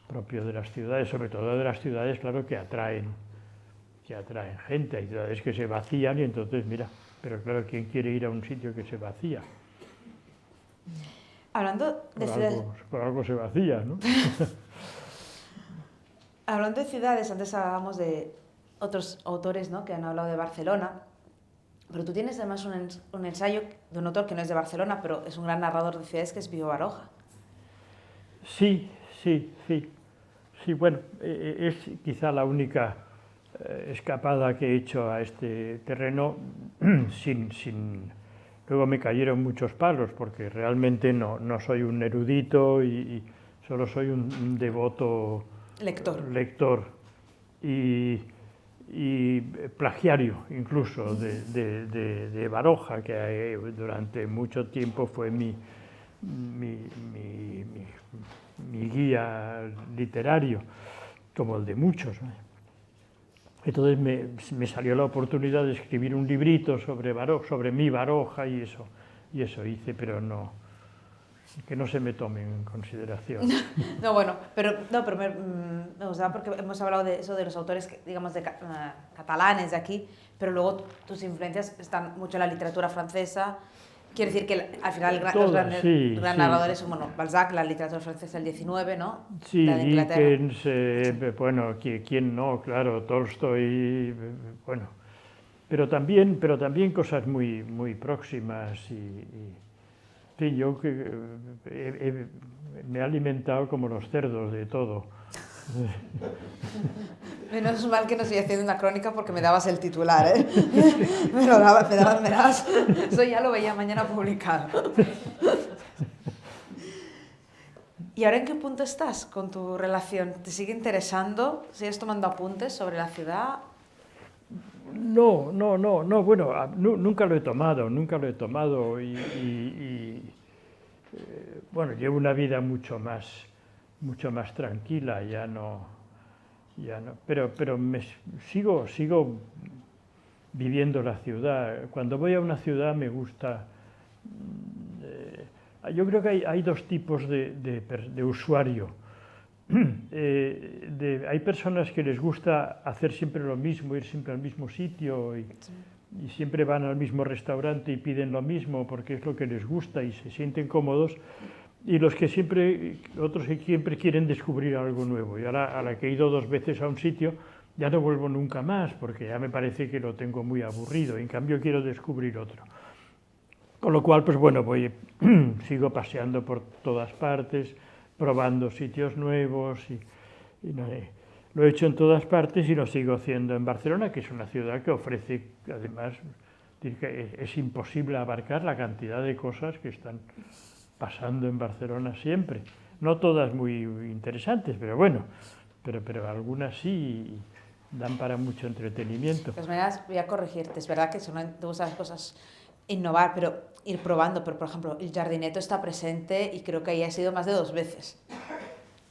propio de las ciudades, sobre todo de las ciudades, claro, que atraen gente. Hay ciudades que se vacían y entonces, mira, pero claro, ¿quién quiere ir a un sitio que se vacía? Hablando de ciudades... Por algo se vacía, ¿no? Hablando de ciudades, antes hablábamos de otros autores, ¿no?, que han hablado de Barcelona, pero tú tienes además un ensayo de un autor que no es de Barcelona, pero es un gran narrador de ciudades, que es Vivo Baroja. Sí, bueno, es quizá la única escapada que he hecho a este terreno Luego me cayeron muchos palos, porque realmente no soy un erudito y solo soy un devoto lector y plagiario incluso de Baroja, que durante mucho tiempo fue mi guía literario, como el de muchos, ¿no? Entonces me salió la oportunidad de escribir un librito sobre mi Baroja y eso hice, pero que no se me tome en consideración. pero me gustaba porque hemos hablado de eso, de los autores, digamos, catalanes de aquí, pero luego tus influencias están mucho en la literatura francesa. Quiere decir que al final los grandes narradores son, bueno, Balzac, la literatura francesa del 19, ¿no? Sí, Dickens, bueno, ¿quién no? Claro, Tolstoy, bueno. Pero también cosas muy, muy próximas sí, yo me he alimentado como los cerdos de todo. Menos mal que no estoy haciendo una crónica porque me dabas el titular, ¿eh? me dabas. Eso ya lo veía mañana publicado. ¿Y ahora en qué punto estás con tu relación? ¿Te sigue interesando? ¿Sigues tomando apuntes sobre la ciudad? No, bueno, nunca lo he tomado bueno, llevo una vida mucho más tranquila, ya no, pero sigo viviendo la ciudad. Cuando voy a una ciudad me gusta, yo creo que hay dos tipos de usuario. Hay personas que les gusta hacer siempre lo mismo, ir siempre al mismo sitio y siempre van al mismo restaurante y piden lo mismo porque es lo que les gusta y se sienten cómodos, y otros que siempre quieren descubrir algo nuevo. Y ahora, a la que he ido 2 veces a un sitio, ya no vuelvo nunca más porque ya me parece que lo tengo muy aburrido, en cambio quiero descubrir otro. Con lo cual, pues bueno, sigo paseando por todas partes, probando sitios nuevos lo he hecho en todas partes y lo sigo haciendo en Barcelona, que es una ciudad que ofrece, además, es imposible abarcar la cantidad de cosas que están pasando en Barcelona siempre. No todas muy interesantes, pero bueno, pero algunas sí dan para mucho entretenimiento. De todas maneras, voy a corregirte. Es verdad que son de esas cosas innovar, pero ir probando. Pero, por ejemplo, el Jardineto está presente y creo que ahí ha sido más de 2 veces.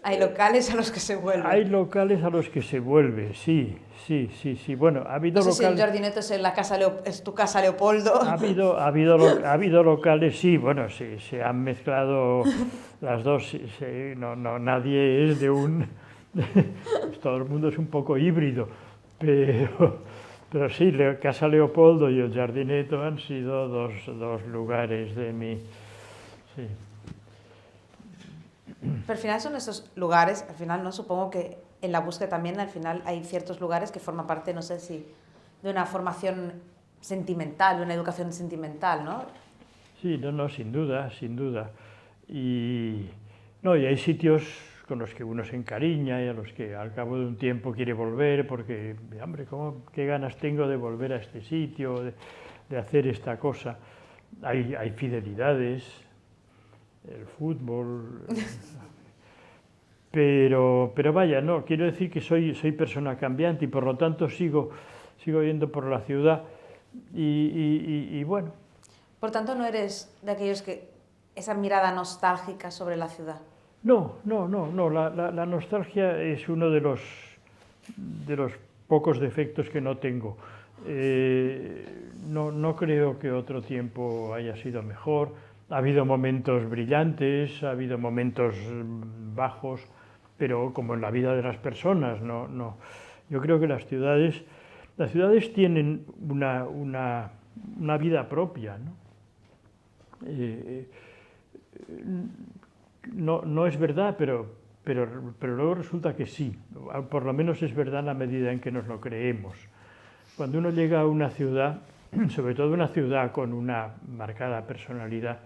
Hay locales a los que se vuelve. Hay locales a los que se vuelve, sí. Bueno, ha habido no sé locales... si el Jardineto es, es tu casa, Leopoldo. Ha habido locales, sí, bueno, sí, se han mezclado las dos. Sí, nadie es de un... todo el mundo es un poco híbrido, pero sí, Casa Leopoldo y el Jardineto han sido dos lugares de mi... Sí. Pero al final son esos lugares, al final no supongo que en la búsqueda también al final hay ciertos lugares que forman parte, no sé si de una formación sentimental, de una educación sentimental, ¿no? Sí, no, sin duda. Y hay sitios con los que uno se encariña y a los que al cabo de un tiempo quiere volver porque, hombre, qué ganas tengo de volver a este sitio, de hacer esta cosa. Hay fidelidades, el fútbol, pero vaya, no, quiero decir que soy persona cambiante y por lo tanto sigo yendo por la ciudad y bueno. Por tanto, ¿no eres de aquellos que esa mirada nostálgica sobre la ciudad? No, la nostalgia es uno de los pocos defectos que no tengo. No creo que otro tiempo haya sido mejor. Ha habido momentos brillantes, ha habido momentos bajos, pero como en la vida de las personas, no. Yo creo que las ciudades tienen una vida propia, ¿no? No es verdad, pero luego resulta que sí. Por lo menos es verdad en la medida en que nos lo creemos. Cuando uno llega a una ciudad, sobre todo una ciudad con una marcada personalidad,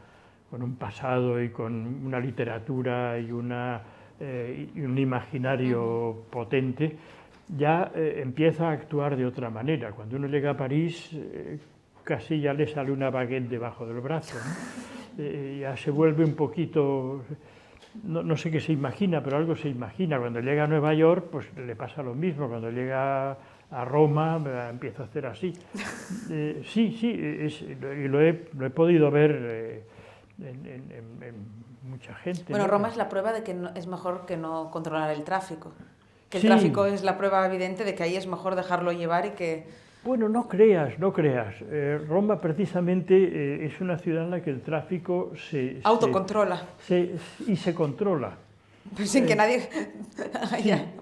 con un pasado y con una literatura y un imaginario potente, ya empieza a actuar de otra manera. Cuando uno llega a París, casi ya le sale una baguette debajo del brazo, ¿no? Ya se vuelve un poquito, no sé qué se imagina, pero algo se imagina. Cuando llega a Nueva York, pues le pasa lo mismo. Cuando llega a Roma, empieza a hacer así. Sí, y lo he podido ver en mucha gente. Bueno, ¿no? Roma es la prueba de que es mejor que no controlar el tráfico. Que el tráfico es la prueba evidente de que ahí es mejor dejarlo llevar y que... Bueno, no creas. Roma precisamente es una ciudad en la que el tráfico se autocontrola. Se controla. Pues sin que nadie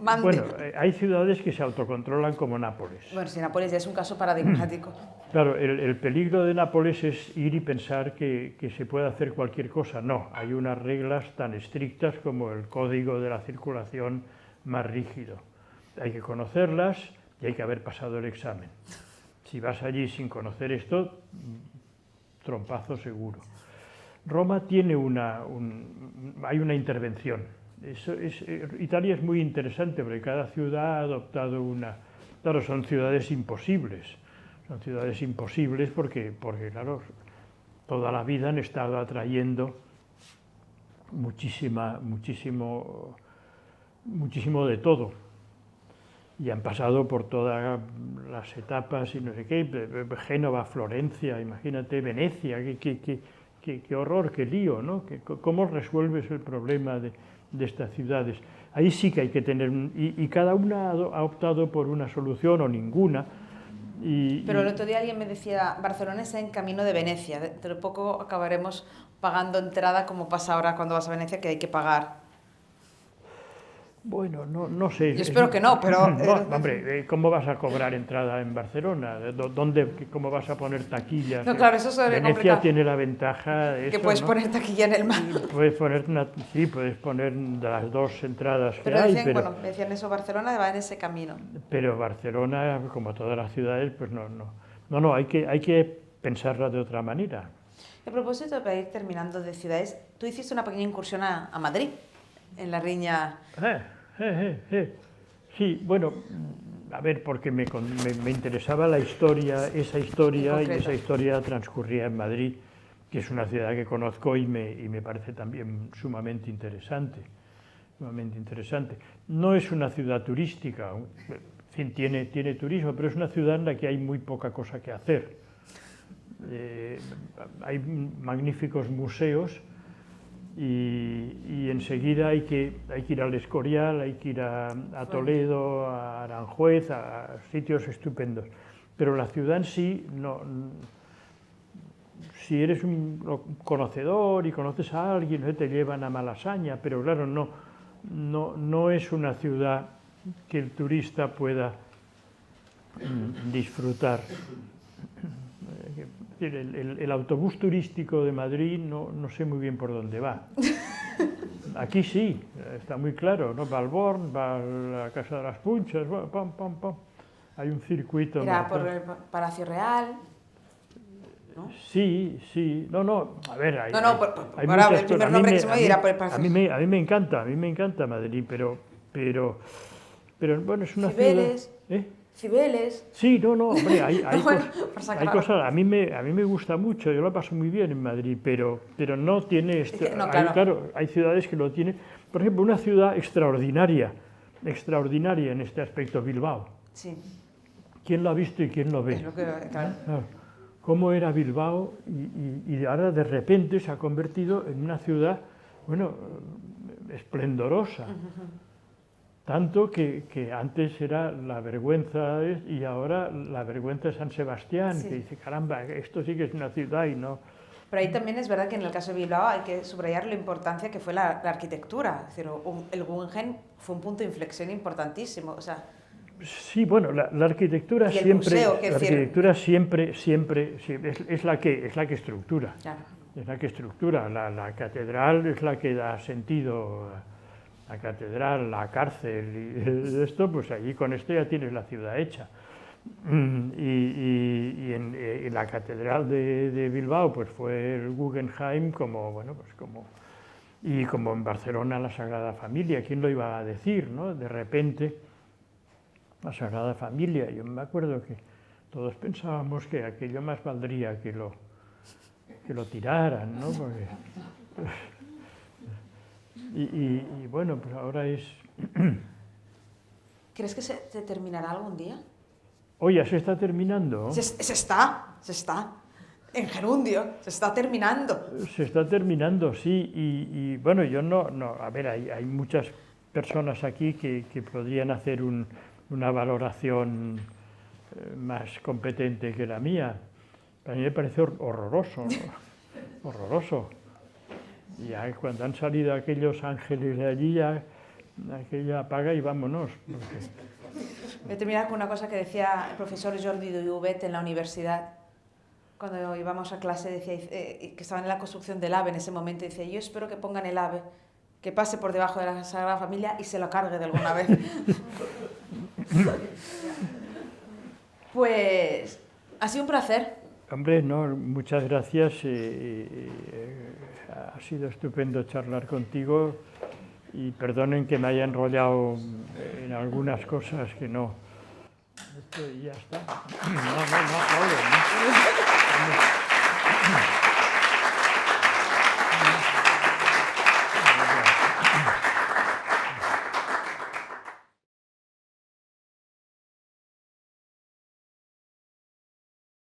mande. Bueno, hay ciudades que se autocontrolan como Nápoles. Bueno, sí, Nápoles ya es un caso paradigmático. Claro, el peligro de Nápoles es ir y pensar que se puede hacer cualquier cosa. No, hay unas reglas tan estrictas como el código de la circulación más rígido. Hay que conocerlas y hay que haber pasado el examen. Si vas allí sin conocer esto, trompazo seguro. Roma tiene hay una intervención. Italia es muy interesante porque cada ciudad ha adoptado Claro, son ciudades imposibles. Son ciudades imposibles porque claro, toda la vida han estado atrayendo muchísimo de todo. Y han pasado por todas las etapas y no sé qué, Génova, Florencia, imagínate, Venecia, qué horror, qué lío, ¿no? ¿Cómo resuelves el problema de estas ciudades? Ahí sí que hay que tener, y cada una ha optado por una solución o ninguna. Pero el otro día alguien me decía, Barcelona está en camino de Venecia, dentro de poco acabaremos pagando entrada como pasa ahora cuando vas a Venecia, que hay que pagar. Bueno, no sé. Yo espero que no, pero... No, hombre, ¿cómo vas a cobrar entrada en Barcelona? ¿Cómo vas a poner taquillas? No, claro, eso es Venecia complicado. tiene la ventaja... Que puedes poner taquilla en el mar. Puedes poner de las dos entradas que decían, hay, bueno, decían eso, Barcelona va en ese camino. Pero Barcelona, como todas las ciudades, pues no, hay que pensarla de otra manera. A propósito, para ir terminando de ciudades, tú hiciste una pequeña incursión a Madrid, en la riña... Sí, bueno, a ver, porque me interesaba esa historia y esa historia transcurría en Madrid, que es una ciudad que conozco y me parece también sumamente interesante. no es una ciudad turística, en fin, tiene turismo, pero es una ciudad en la que hay muy poca cosa que hacer. Hay magníficos museos y enseguida hay que ir al Escorial, hay que ir a Toledo, a Aranjuez, a sitios estupendos. Pero la ciudad en sí, no, si eres un conocedor y conoces a alguien, te llevan a Malasaña, pero claro, no es una ciudad que el turista pueda disfrutar. El autobús turístico de Madrid no sé muy bien por dónde va. Aquí sí, está muy claro, ¿no? Va al Born, va a la Casa de las Punchas, pam, pam, pam. Hay un circuito. Era por el Palacio Real, ¿no? Sí, no, a ver, hay ahora el primer nombre que se me dirá por el Palacio. A mí me encanta Madrid, pero bueno, es una Cibeles. ciudad... Cibeles. Sí, no, hombre, hay Bueno, cosas, a mí me gusta mucho, yo lo paso muy bien en Madrid, pero no tiene... claro, hay ciudades que lo tienen. Por ejemplo, una ciudad extraordinaria en este aspecto, Bilbao. Sí. ¿Quién lo ha visto y quién lo ve? Es lo que, claro. Cómo era Bilbao y ahora de repente se ha convertido en una ciudad, bueno, esplendorosa. Tanto que antes era la vergüenza y ahora la vergüenza de San Sebastián, Sí. que dice, caramba, esto sí que es una ciudad y no... Pero ahí también es verdad que en el caso de Bilbao hay que subrayar la importancia que fue la arquitectura. Es decir, el Guggenheim fue un punto de inflexión importantísimo. O sea, Sí, bueno, la arquitectura y el siempre, museo, la arquitectura siempre es la que estructura. claro. Es la que estructura. La catedral es la que da sentido. La catedral, la cárcel y esto, pues allí con esto ya tienes la ciudad hecha. Y en la catedral de Bilbao, pues fue el Guggenheim como en Barcelona la Sagrada Familia. ¿Quién lo iba a decir, no? De repente la Sagrada Familia. Yo me acuerdo que todos pensábamos que aquello más valdría que lo tiraran, ¿no? Porque, y bueno, pues ahora es... ¿Crees que se terminará algún día? Oye, ¿se está terminando? Se está. En gerundio, se está terminando. Se está terminando, sí. Y bueno, yo no... A ver, hay muchas personas aquí que podrían hacer una valoración más competente que la mía. A mí me parece horroroso, ¿no? Horroroso. Ya cuando han salido aquellos ángeles de allí, ya aquello apaga y vámonos. Voy a terminar con una cosa que decía el profesor Jordi Duvet en la universidad. Cuando íbamos a clase, decía que estaban en la construcción del AVE en ese momento, y decía, yo espero que pongan el AVE, que pase por debajo de la Sagrada Familia y se lo cargue de alguna vez. Pues ha sido un placer. Hombre, no, muchas gracias. Ha sido estupendo charlar contigo y perdonen que me haya enrollado en algunas cosas que no. Esto ya está. No, aplaudo, ¿no?